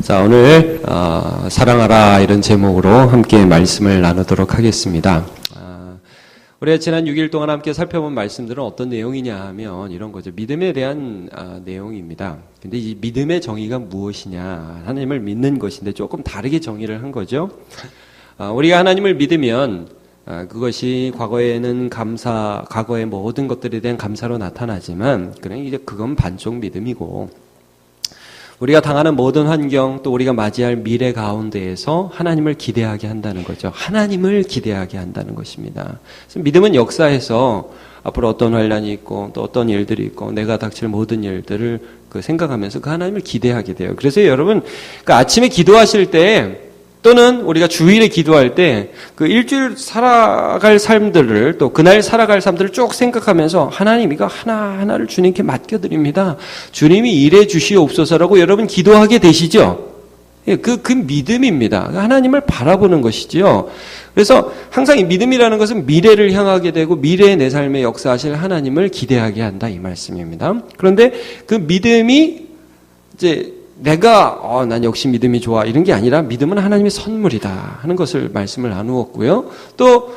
자, 오늘 사랑하라 이런 제목으로 함께 말씀을 나누도록 하겠습니다. 우리가 지난 6일 동안 함께 살펴본 말씀들은 어떤 내용이냐 하면 이런 거죠. 믿음에 대한 내용입니다. 근데 이 믿음의 정의가 무엇이냐, 하나님을 믿는 것인데 조금 다르게 정의를 한 거죠. 우리가 하나님을 믿으면 그것이 과거에는 과거의 모든 것들에 대한 감사로 나타나지만 그냥 이제 그건 반쪽 믿음이고, 우리가 당하는 모든 환경, 또 우리가 맞이할 미래 가운데에서 하나님을 기대하게 한다는 거죠. 하나님을 기대하게 한다는 것입니다. 그래서 믿음은 역사에서 앞으로 어떤 환란이 있고 또 어떤 일들이 있고 내가 닥칠 모든 일들을 생각하면서 그 하나님을 기대하게 돼요. 그래서 여러분, 아침에 기도하실 때 또는 우리가 주일에 기도할 때 그 일주일 살아갈 삶들을, 또 그날 살아갈 삶들을 쭉 생각하면서 하나님 이거 하나하나를 주님께 맡겨드립니다. 주님이 일해 주시옵소서라고 여러분 기도하게 되시죠? 그 믿음입니다. 하나님을 바라보는 것이지요. 그래서 항상 이 믿음이라는 것은 미래를 향하게 되고 미래의 내 삶에 역사하실 하나님을 기대하게 한다, 이 말씀입니다. 그런데 그 믿음이 이제 내가 난 역시 믿음이 좋아 이런 게 아니라 믿음은 하나님의 선물이다 하는 것을 말씀을 나누었고요. 또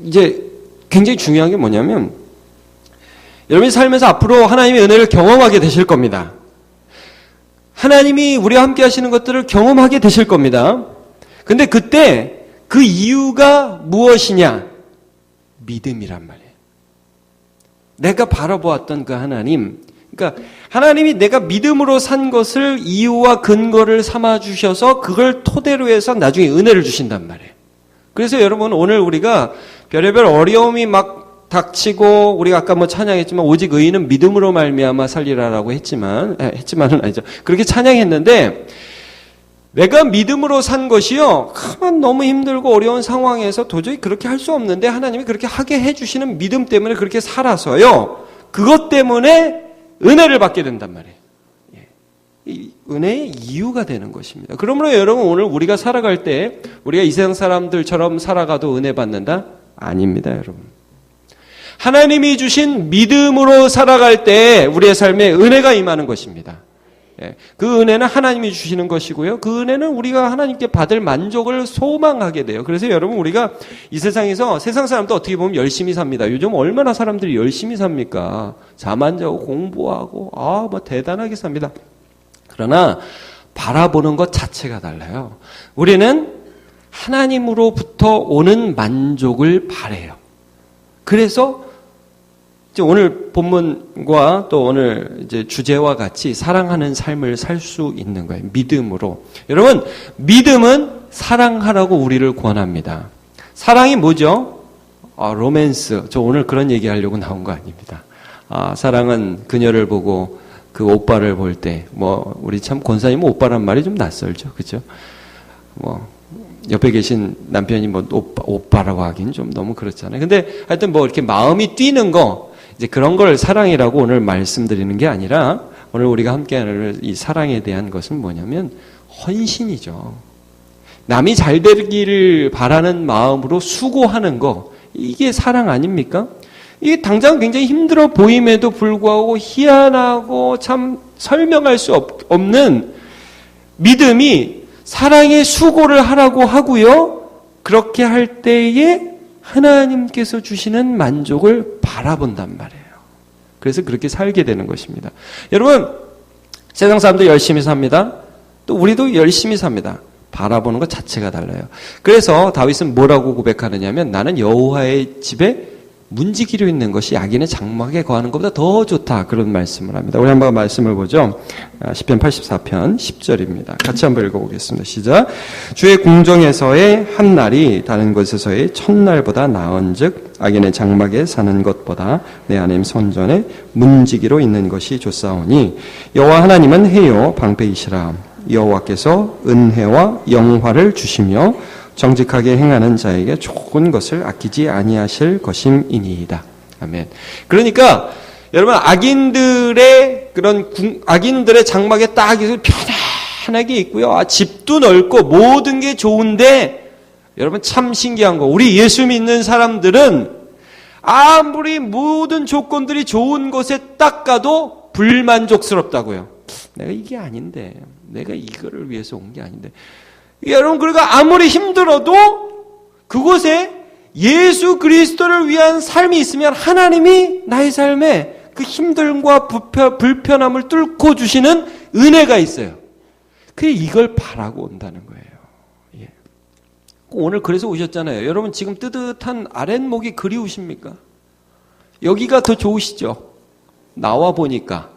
이제 굉장히 중요한 게 뭐냐면, 여러분의 삶에서 앞으로 하나님의 은혜를 경험하게 되실 겁니다. 하나님이 우리와 함께 하시는 것들을 경험하게 되실 겁니다. 근데 그때 그 이유가 무엇이냐? 믿음이란 말이에요. 내가 바라보았던 그 하나님, 그러니까 하나님이 내가 믿음으로 산 것을 이유와 근거를 삼아 주셔서 그걸 토대로 해서 나중에 은혜를 주신단 말이에요. 그래서 여러분, 오늘 우리가 별의별 어려움이 막 닥치고, 우리가 아까 찬양했지만 오직 의인은 믿음으로 말미암아 살리라라고 했지만은 아니죠. 그렇게 찬양했는데, 내가 믿음으로 산 것이요, 너무 힘들고 어려운 상황에서 도저히 그렇게 할 수 없는데 하나님이 그렇게 하게 해주시는 믿음 때문에 그렇게 살아서요, 그것 때문에 은혜를 받게 된단 말이에요. 이 은혜의 이유가 되는 것입니다. 그러므로 여러분, 오늘 우리가 살아갈 때 우리가 이 세상 사람들처럼 살아가도 은혜 받는다? 아닙니다, 여러분. 하나님이 주신 믿음으로 살아갈 때 우리의 삶에 은혜가 임하는 것입니다. 그 은혜는 하나님이 주시는 것이고요. 그 은혜는 우리가 하나님께 받을 만족을 소망하게 돼요. 그래서 여러분, 우리가 이 세상에서 세상 사람도 어떻게 보면 열심히 삽니다. 요즘 얼마나 사람들이 열심히 삽니까? 잠 안 자고 공부하고 대단하게 삽니다. 그러나 바라보는 것 자체가 달라요. 우리는 하나님으로부터 오는 만족을 바라요. 그래서 오늘 본문과 또 오늘 이제 주제와 같이 사랑하는 삶을 살 수 있는 거예요. 믿음으로. 여러분, 믿음은 사랑하라고 우리를 권합니다. 사랑이 뭐죠? 로맨스. 저 오늘 그런 얘기 하려고 나온 거 아닙니다. 사랑은 그녀를 보고 그 오빠를 볼 때, 우리 참 권사님 오빠란 말이 좀 낯설죠. 그죠? 옆에 계신 남편이 오빠라고 하긴 좀 너무 그렇잖아요. 근데 하여튼 이렇게 마음이 뛰는 거, 이제 그런 걸 사랑이라고 오늘 말씀드리는 게 아니라, 오늘 우리가 함께 하는 이 사랑에 대한 것은 뭐냐면 헌신이죠. 남이 잘 되기를 바라는 마음으로 수고하는 거, 이게 사랑 아닙니까? 이게 당장 굉장히 힘들어 보임에도 불구하고 희한하고 참 설명할 수 없는 믿음이 사랑의 수고를 하라고 하고요, 그렇게 할 때에 하나님께서 주시는 만족을 바라본단 말이에요. 그래서 그렇게 살게 되는 것입니다. 여러분, 세상 사람도 열심히 삽니다. 또 우리도 열심히 삽니다. 바라보는 것 자체가 달라요. 그래서 다윗은 뭐라고 고백하느냐면, 나는 여호와의 집에 문지기로 있는 것이 악인의 장막에 거하는 것보다 더 좋다, 그런 말씀을 합니다. 우리 한번 말씀을 보죠. 시편 84편 10절입니다. 같이 한번 읽어보겠습니다. 시작. 주의 궁정에서의 한 날이 다른 곳에서의 첫날보다 나은즉 악인의 장막에 사는 것보다 내 하나님 성전에 문지기로 있는 것이 좋사오니 여호와 하나님은 해요 방패이시라. 여호와께서 은혜와 영화를 주시며 정직하게 행하는 자에게 좋은 것을 아끼지 아니하실 것임이니이다. 아멘. 그러니까 여러분, 악인들의 장막에 딱 편안하게 있고요, 집도 넓고 모든 게 좋은데, 여러분 참 신기한 거, 우리 예수 믿는 사람들은 아무리 모든 조건들이 좋은 곳에 딱 가도 불만족스럽다고요. 내가 이게 아닌데, 내가 이거를 위해서 온 게 아닌데. 여러분, 그러니까 아무리 힘들어도 그곳에 예수 그리스도를 위한 삶이 있으면 하나님이 나의 삶에 그 힘듦과 불편함을 뚫고 주시는 은혜가 있어요. 그게 이걸 바라고 온다는 거예요. 예. 오늘 그래서 오셨잖아요. 여러분 지금 뜨뜻한 아랫목이 그리우십니까? 여기가 더 좋으시죠? 나와 보니까.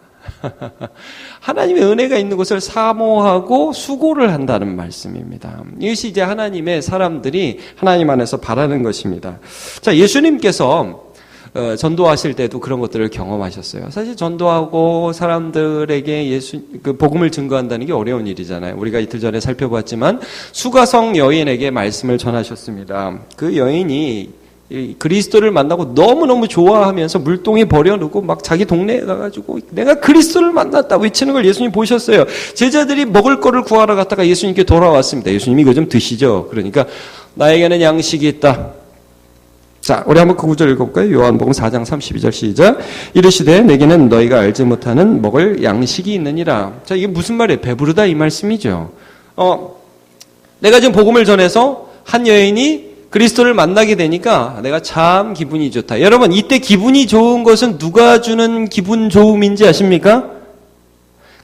하나님의 은혜가 있는 곳을 사모하고 수고를 한다는 말씀입니다. 이것이 이제 하나님의 사람들이 하나님 안에서 바라는 것입니다. 자, 예수님께서 전도하실 때도 그런 것들을 경험하셨어요. 사실 전도하고 사람들에게 그 복음을 증거한다는 게 어려운 일이잖아요. 우리가 이틀 전에 살펴봤지만 수가성 여인에게 말씀을 전하셨습니다. 그 여인이 그리스도를 만나고 너무너무 좋아하면서 물동에 버려놓고 막 자기 동네에 가가지고 내가 그리스도를 만났다 외치는 걸 예수님 보셨어요. 제자들이 먹을 거를 구하러 갔다가 예수님께 돌아왔습니다. 예수님이 이거 좀 드시죠. 그러니까 나에게는 양식이 있다. 자, 우리 한번 그 구절 읽어볼까요? 요한복음 4장 32절 시작. 이르시되 내게는 너희가 알지 못하는 먹을 양식이 있느니라. 자, 이게 무슨 말이에요? 배부르다 이 말씀이죠. 내가 지금 복음을 전해서 한 여인이 그리스도를 만나게 되니까 내가 참 기분이 좋다. 여러분, 이때 기분이 좋은 것은 누가 주는 기분 좋음인지 아십니까?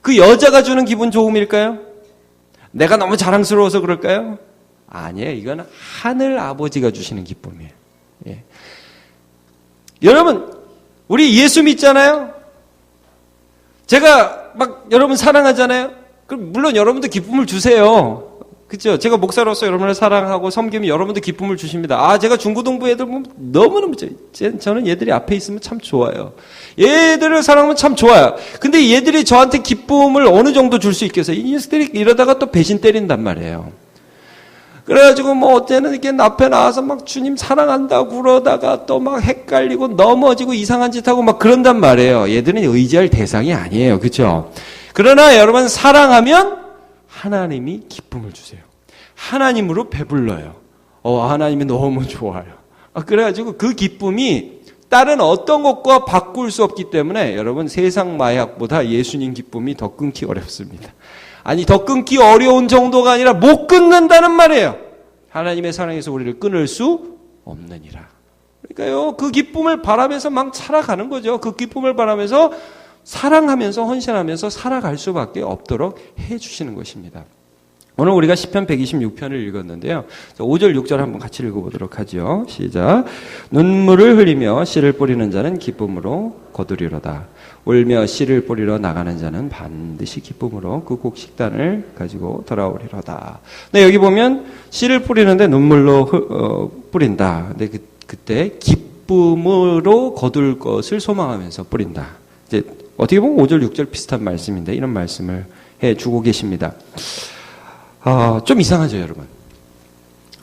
그 여자가 주는 기분 좋음일까요? 내가 너무 자랑스러워서 그럴까요? 아니에요. 이건 하늘 아버지가 주시는 기쁨이에요. 예. 여러분, 우리 예수 믿잖아요? 제가 막 여러분 사랑하잖아요? 그럼 물론 여러분도 기쁨을 주세요. 그렇죠? 제가 목사로서 여러분을 사랑하고 섬기면 여러분도 기쁨을 주십니다. 제가 중고등부 애들 보면 너무너무 저는 얘들이 앞에 있으면 참 좋아요. 얘들을 사랑하면 참 좋아요. 근데 얘들이 저한테 기쁨을 어느 정도 줄 수 있겠어요? 이 녀석들이 이러다가 또 배신 때린단 말이에요. 그래가지고 뭐 어때는 이렇게 앞에 나와서 막 주님 사랑한다고 그러다가 또 막 헷갈리고 넘어지고 이상한 짓 하고 막 그런단 말이에요. 얘들은 의지할 대상이 아니에요. 그렇죠? 그러나 여러분 사랑하면 하나님이 기쁨을 주세요. 하나님으로 배불러요. 하나님이 너무 좋아요. 그래가지고 그 기쁨이 다른 어떤 것과 바꿀 수 없기 때문에 여러분 세상 마약보다 예수님 기쁨이 더 끊기 어렵습니다. 아니 더 끊기 어려운 정도가 아니라 못 끊는다는 말이에요. 하나님의 사랑에서 우리를 끊을 수 없느니라. 그러니까요 그 기쁨을 바라면서 막 살아가는 거죠. 그 기쁨을 바라면서 사랑하면서 헌신하면서 살아갈 수밖에 없도록 해주시는 것입니다. 오늘 우리가 시편 126편을 읽었는데요. 5절 6절 한번 같이 읽어보도록 하죠. 시작. 눈물을 흘리며 씨를 뿌리는 자는 기쁨으로 거두리로다. 울며 씨를 뿌리러 나가는 자는 반드시 기쁨으로 그 곡식단을 가지고 돌아오리로다. 네, 여기 보면 씨를 뿌리는데 눈물로 뿌린다. 근데 그때 기쁨으로 거둘 것을 소망하면서 뿌린다. 이제 어떻게 보면 5절 6절 비슷한 말씀인데 이런 말씀을 해주고 계십니다. 좀 이상하죠, 여러분?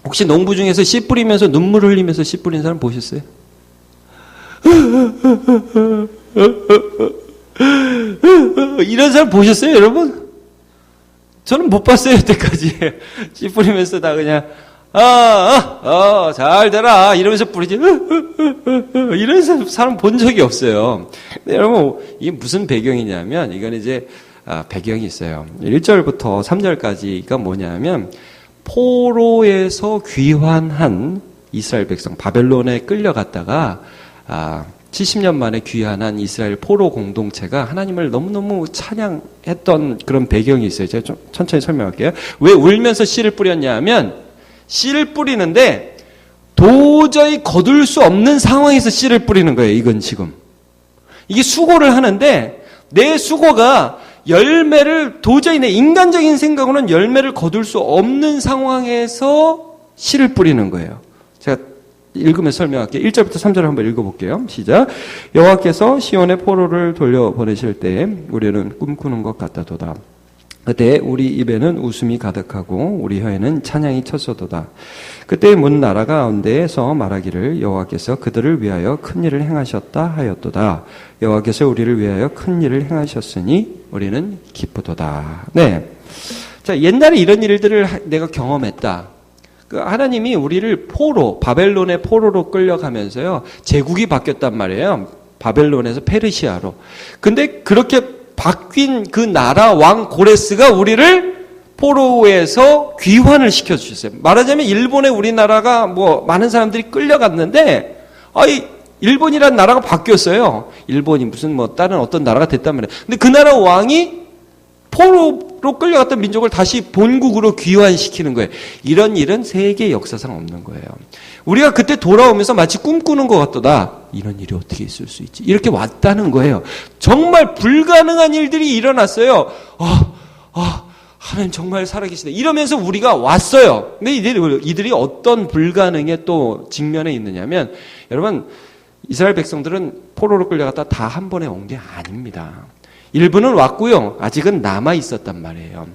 혹시 농부 중에서 씨 뿌리면서 눈물 흘리면서 씨 뿌린 사람 보셨어요? 이런 사람 보셨어요, 여러분? 저는 못 봤어요, 여태까지. 씨 뿌리면서 다 그냥, 잘 되라. 이러면서 뿌리지. 이런 사람 본 적이 없어요. 근데 여러분, 이게 무슨 배경이냐면, 이건 이제, 배경이 있어요. 1절부터 3절까지가 뭐냐면, 포로에서 귀환한 이스라엘 백성, 바벨론에 끌려갔다가, 70년 만에 귀환한 이스라엘 포로 공동체가 하나님을 너무너무 찬양했던 그런 배경이 있어요. 제가 좀 천천히 설명할게요. 왜 울면서 씨를 뿌렸냐 하면, 씨를 뿌리는데 도저히 거둘 수 없는 상황에서 씨를 뿌리는 거예요. 이건 지금. 이게 수고를 하는데 내 수고가 열매를 도저히 내 인간적인 생각으로는 열매를 거둘 수 없는 상황에서 씨를 뿌리는 거예요. 제가 읽으면서 설명할게요. 1절부터 3절을 한번 읽어볼게요. 시작. 여호와께서 시온의 포로를 돌려보내실 때 우리는 꿈꾸는 것 같다도다. 그때 우리 입에는 웃음이 가득하고 우리 혀에는 찬양이 쳤어도다. 그때 문 나라 가운데에서 말하기를 여호와께서 그들을 위하여 큰 일을 행하셨다 하였도다. 여호와께서 우리를 위하여 큰 일을 행하셨으니 우리는 기쁘도다. 네. 자, 옛날에 이런 일들을 내가 경험했다. 하나님이 우리를 바벨론의 포로로 끌려가면서요, 제국이 바뀌었단 말이에요. 바벨론에서 페르시아로. 근데 그렇게 바뀐 그 나라 왕 고레스가 우리를 포로에서 귀환을 시켜주셨어요. 말하자면 일본에 우리나라가 뭐 많은 사람들이 끌려갔는데 일본이라는 나라가 바뀌었어요. 일본이 무슨 뭐 다른 어떤 나라가 됐단 말이에요. 근데 그 나라 왕이 포로로 끌려갔던 민족을 다시 본국으로 귀환시키는 거예요. 이런 일은 세계 역사상 없는 거예요. 우리가 그때 돌아오면서 마치 꿈꾸는 것 같도다. 이런 일이 어떻게 있을 수 있지? 이렇게 왔다는 거예요. 정말 불가능한 일들이 일어났어요. 하나님 정말 살아계시네. 이러면서 우리가 왔어요. 근데 이들이 어떤 불가능에 또 직면해 있느냐면, 여러분, 이스라엘 백성들은 포로로 끌려갔다 다 한 번에 온 게 아닙니다. 일부는 왔고요. 아직은 남아 있었단 말이에요.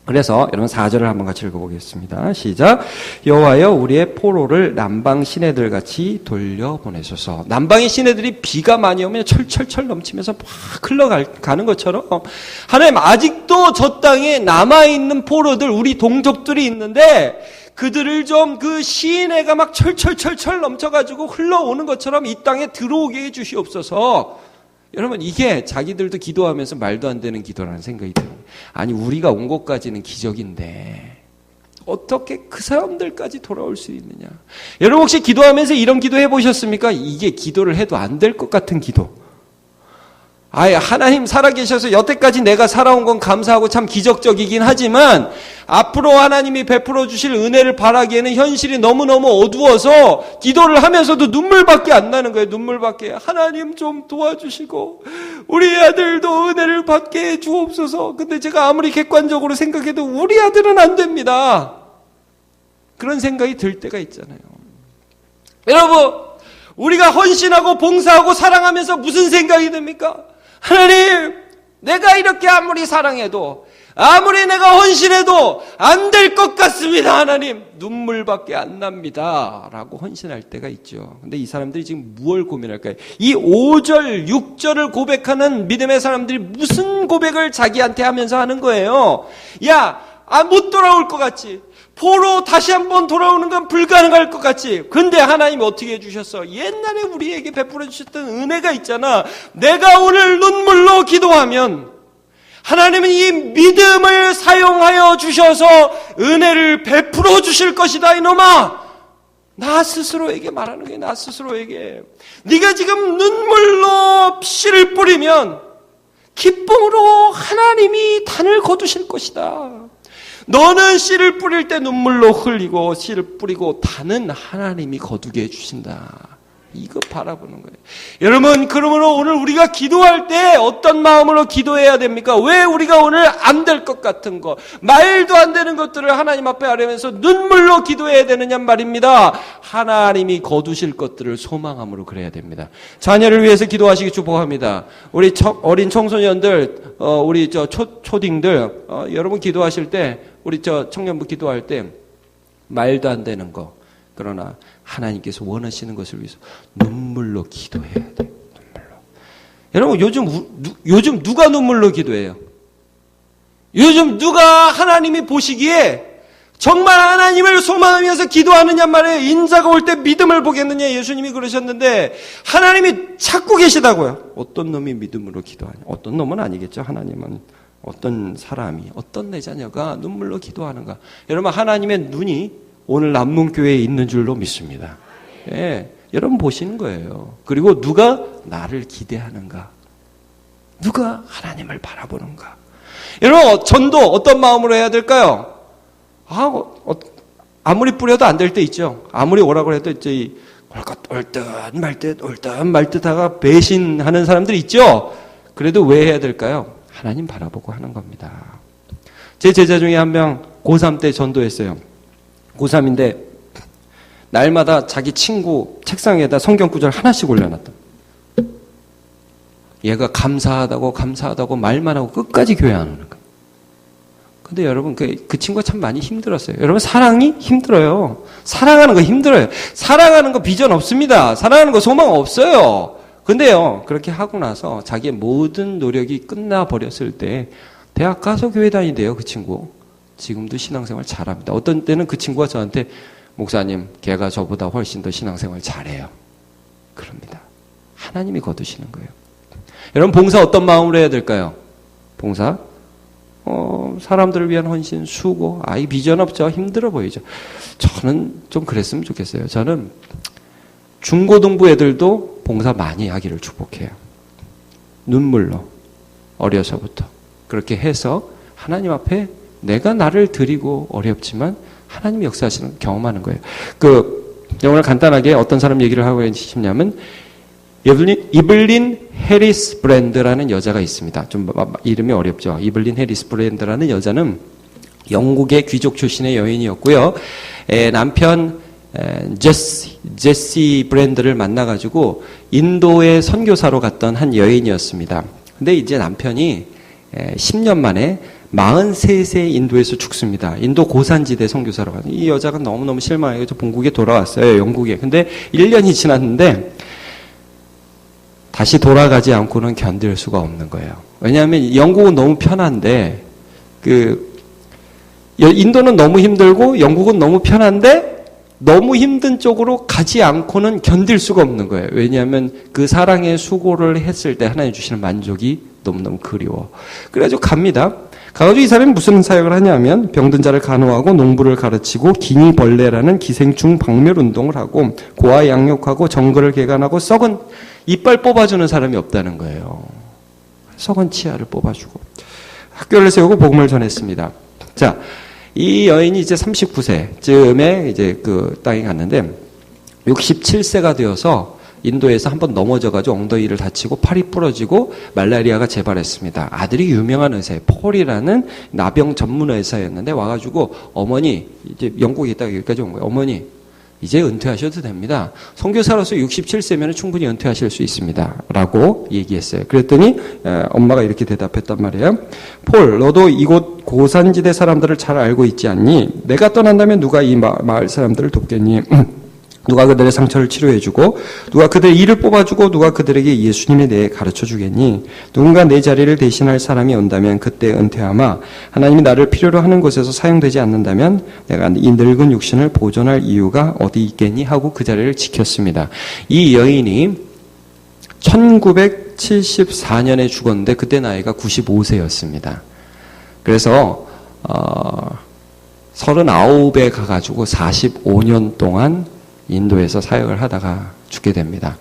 그래서 여러분 4절을 한번 같이 읽어보겠습니다. 시작. 여호와여 우리의 포로를 남방 시내들 같이 돌려보내소서. 남방의 시내들이 비가 많이 오면 철철철 넘치면서 막 흘러가는 것처럼 하나님 아직도 저 땅에 남아있는 포로들, 우리 동족들이 있는데 그들을 좀 그 시내가 막 철철철철 넘쳐가지고 흘러오는 것처럼 이 땅에 들어오게 해주시옵소서. 여러분, 이게 자기들도 기도하면서 말도 안 되는 기도라는 생각이 들어요. 아니, 우리가 온 곳까지는 기적인데 어떻게 그 사람들까지 돌아올 수 있느냐. 여러분 혹시 기도하면서 이런 기도 해보셨습니까? 이게 기도를 해도 안 될 것 같은 기도. 하나님 살아계셔서 여태까지 내가 살아온 건 감사하고 참 기적적이긴 하지만 앞으로 하나님이 베풀어 주실 은혜를 바라기에는 현실이 너무너무 어두워서 기도를 하면서도 눈물밖에 안 나는 거예요. 눈물밖에. 하나님 좀 도와주시고 우리 아들도 은혜를 받게 해 주옵소서. 근데 제가 아무리 객관적으로 생각해도 우리 아들은 안 됩니다. 그런 생각이 들 때가 있잖아요. 여러분, 우리가 헌신하고 봉사하고 사랑하면서 무슨 생각이 듭니까? 하나님, 내가 이렇게 아무리 사랑해도 아무리 내가 헌신해도 안 될 것 같습니다. 하나님, 눈물밖에 안 납니다. 라고 헌신할 때가 있죠. 근데 이 사람들이 지금 무엇을 고민할까요? 이 5절, 6절을 고백하는 믿음의 사람들이 무슨 고백을 자기한테 하면서 하는 거예요? 못 돌아올 것 같지. 포로 다시 한번 돌아오는 건 불가능할 것 같지. 근데 하나님이 어떻게 해주셨어? 옛날에 우리에게 베풀어 주셨던 은혜가 있잖아. 내가 오늘 눈물로 기도하면 하나님은 이 믿음을 사용하여 주셔서 은혜를 베풀어 주실 것이다. 이놈아, 나 스스로에게 말하는 거야. 나 스스로에게. 네가 지금 눈물로 씨를 뿌리면 기쁨으로 하나님이 단을 거두실 것이다. 너는 씨를 뿌릴 때 눈물로 흘리고 씨를 뿌리고 단은 하나님이 거두게 해주신다. 이거 바라보는 거예요. 여러분, 그러므로 오늘 우리가 기도할 때 어떤 마음으로 기도해야 됩니까? 왜 우리가 오늘 안 될 것 같은 거, 말도 안 되는 것들을 하나님 앞에 하려면서 눈물로 기도해야 되느냐 말입니다. 하나님이 거두실 것들을 소망함으로 그래야 됩니다. 자녀를 위해서 기도하시기 축복합니다. 우리 어린 청소년들, 우리 초딩들, 여러분 기도하실 때, 우리 청년부 기도할 때 말도 안 되는 거, 그러나 하나님께서 원하시는 것을 위해서 눈물로 기도해야 돼요. 눈물로. 여러분, 요즘 누가 눈물로 기도해요? 요즘 누가 하나님이 보시기에 정말 하나님을 소망하면서 기도하느냐 말이에요. 인자가 올 때 믿음을 보겠느냐, 예수님이 그러셨는데 하나님이 찾고 계시다고요. 어떤 놈이 믿음으로 기도하냐. 어떤 놈은 아니겠죠. 하나님은 어떤 사람이, 어떤 내 자녀가 눈물로 기도하는가. 여러분, 하나님의 눈이 오늘 남문교회에 있는 줄로 믿습니다. 예, 여러분 보시는 거예요. 그리고 누가 나를 기대하는가? 누가 하나님을 바라보는가? 여러분, 전도 어떤 마음으로 해야 될까요? 아무리 뿌려도 안 될 때 있죠. 아무리 오라고 해도 이제 올 듯 말 듯 하가 배신하는 사람들이 있죠. 그래도 왜 해야 될까요? 하나님 바라보고 하는 겁니다. 제 제자 중에 한 명 고3 때 전도했어요. 고3인데 날마다 자기 친구 책상에다 성경 구절 하나씩 올려놨다. 얘가 감사하다고 말만 하고 끝까지 교회 안 오는 거예요. 근데 여러분 그 친구가 참 많이 힘들었어요. 여러분, 사랑이 힘들어요. 사랑하는 거 힘들어요. 사랑하는 거 비전 없습니다. 사랑하는 거 소망 없어요. 근데요, 그렇게 하고 나서 자기의 모든 노력이 끝나버렸을 때 대학 가서 교회 다니대요. 그 친구 지금도 신앙생활 잘합니다. 어떤 때는 그 친구가 저한테, 목사님, 걔가 저보다 훨씬 더 신앙생활 잘해요. 그럽니다. 하나님이 거두시는 거예요. 여러분, 봉사 어떤 마음으로 해야 될까요? 봉사, 사람들을 위한 헌신, 수고, 이 비전 없죠. 힘들어 보이죠. 저는 좀 그랬으면 좋겠어요. 저는 중고등부 애들도 봉사 많이 하기를 축복해요. 눈물로, 어려서부터. 그렇게 해서 하나님 앞에 내가 나를 드리고 어렵지만 하나님이 역사하시는 경험하는 거예요. 오늘 간단하게 어떤 사람 얘기를 하고 싶냐면, 이블린 해리스 브랜드라는 여자가 있습니다. 좀 이름이 어렵죠. 이블린 해리스 브랜드라는 여자는 영국의 귀족 출신의 여인이었고요. 남편 제시 브랜드를 만나가지고 인도의 선교사로 갔던 한 여인이었습니다. 근데 이제 남편이 10년 만에 43세 인도에서 죽습니다. 인도 고산지대 선교사로 가는. 이 여자가 너무너무 실망해서 본국에 돌아왔어요. 영국에. 근데 1년이 지났는데 다시 돌아가지 않고는 견딜 수가 없는 거예요. 왜냐하면 영국은 너무 편한데 인도는 너무 힘들고 영국은 너무 편한데 너무 힘든 쪽으로 가지 않고는 견딜 수가 없는 거예요. 왜냐하면 그 사랑의 수고를 했을 때 하나님 주시는 만족이 너무너무 그리워. 그래가지고 갑니다. 가가지고 이 사람이 무슨 사역을 하냐면 병든 자를 간호하고 농부를 가르치고 기니벌레라는 기생충 박멸 운동을 하고 고아 양육하고 정글을 개간하고 썩은 이빨 뽑아주는 사람이 없다는 거예요. 썩은 치아를 뽑아주고 학교를 세우고 복음을 전했습니다. 자, 이 여인이 이제 39세쯤에 이제 그 땅에 갔는데 67세가 되어서 인도에서 한번 넘어져가지고 엉덩이를 다치고 팔이 부러지고 말라리아가 재발했습니다. 아들이 유명한 의사예요. 폴이라는 나병 전문 의사였는데 와가지고 어머니, 이제 영국에 있다가 여기까지 온 거예요. 어머니, 이제 은퇴하셔도 됩니다. 선교사로서 67세면 충분히 은퇴하실 수 있습니다. 라고 얘기했어요. 그랬더니 엄마가 이렇게 대답했단 말이에요. 폴, 너도 이곳 고산지대 사람들을 잘 알고 있지 않니? 내가 떠난다면 누가 이 마을 사람들을 돕겠니? 누가 그들의 상처를 치료해주고 누가 그들의 일을 뽑아주고 누가 그들에게 예수님에 대해 가르쳐주겠니? 누군가 내 자리를 대신할 사람이 온다면 그때 은퇴하마. 하나님이 나를 필요로 하는 곳에서 사용되지 않는다면 내가 이 늙은 육신을 보존할 이유가 어디 있겠니? 하고 그 자리를 지켰습니다. 이 여인이 1974년에 죽었는데 그때 나이가 95세였습니다. 그래서 39에 가가지고 45년 동안 인도에서 사역을 하다가 죽게 됩니다.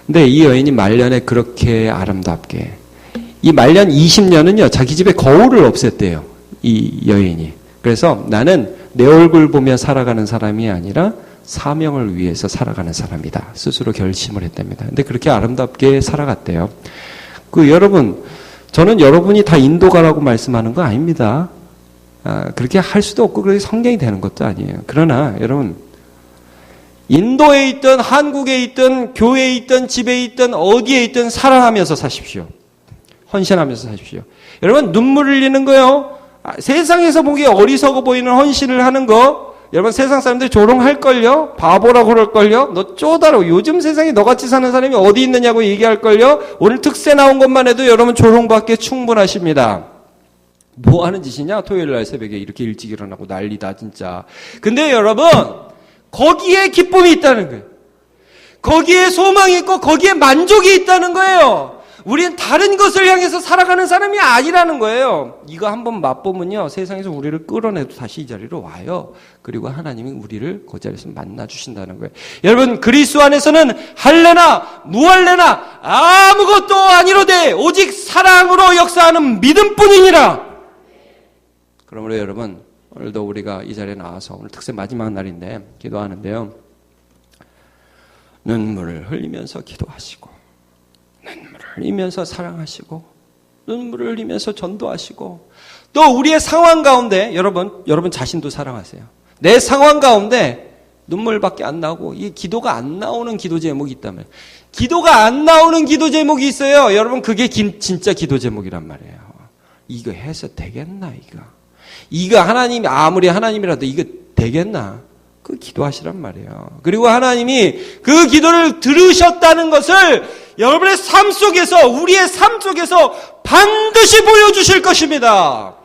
근데 이 여인이 말년에 그렇게 아름답게, 이 말년 20년은요, 자기 집에 거울을 없앴대요. 이 여인이. 그래서 나는 내 얼굴 보며 살아가는 사람이 아니라 사명을 위해서 살아가는 사람이다. 스스로 결심을 했답니다. 근데 그렇게 아름답게 살아갔대요. 여러분, 저는 여러분이 다 인도가라고 말씀하는 거 아닙니다. 그렇게 할 수도 없고, 그렇게 성경이 되는 것도 아니에요. 그러나, 여러분, 인도에 있든 한국에 있든 교회에 있든 집에 있든 어디에 있든 사랑하면서 사십시오. 헌신하면서 사십시오. 여러분 눈물 흘리는 거요. 세상에서 보기에 어리석어 보이는 헌신을 하는 거 여러분 세상 사람들이 조롱할걸요. 바보라고 그럴걸요. 너 쪼다라고. 요즘 세상에 너같이 사는 사람이 어디 있느냐고 얘기할걸요. 오늘 특세 나온 것만 해도 여러분 조롱받기에 충분하십니다. 뭐 하는 짓이냐? 토요일날 새벽에 이렇게 일찍 일어나고 난리다 진짜. 근데 여러분 거기에 기쁨이 있다는 거예요. 거기에 소망이 있고 거기에 만족이 있다는 거예요. 우리는 다른 것을 향해서 살아가는 사람이 아니라는 거예요. 이거 한번 맛보면요. 세상에서 우리를 끌어내도 다시 이 자리로 와요. 그리고 하나님이 우리를 그 자리에서 만나주신다는 거예요. 여러분 그리스도 안에서는 할래나 무할래나 아무것도 아니로되 오직 사랑으로 역사하는 믿음뿐이니라. 그러므로 여러분 오늘도 우리가 이 자리에 나와서 오늘 특세 마지막 날인데 기도하는데요. 눈물을 흘리면서 기도하시고 눈물을 흘리면서 사랑하시고 눈물을 흘리면서 전도하시고 또 우리의 상황 가운데 여러분 자신도 사랑하세요. 내 상황 가운데 눈물밖에 안 나오고 이 기도가 안 나오는 기도 제목이 있다면 기도가 안 나오는 기도 제목이 있어요. 여러분 그게 진짜 기도 제목이란 말이에요. 이거 해서 되겠나 이거 하나님이 아무리 하나님이라도 이거 되겠나? 그 기도하시란 말이에요. 그리고 하나님이 그 기도를 들으셨다는 것을 여러분의 삶 속에서 우리의 삶 속에서 반드시 보여주실 것입니다.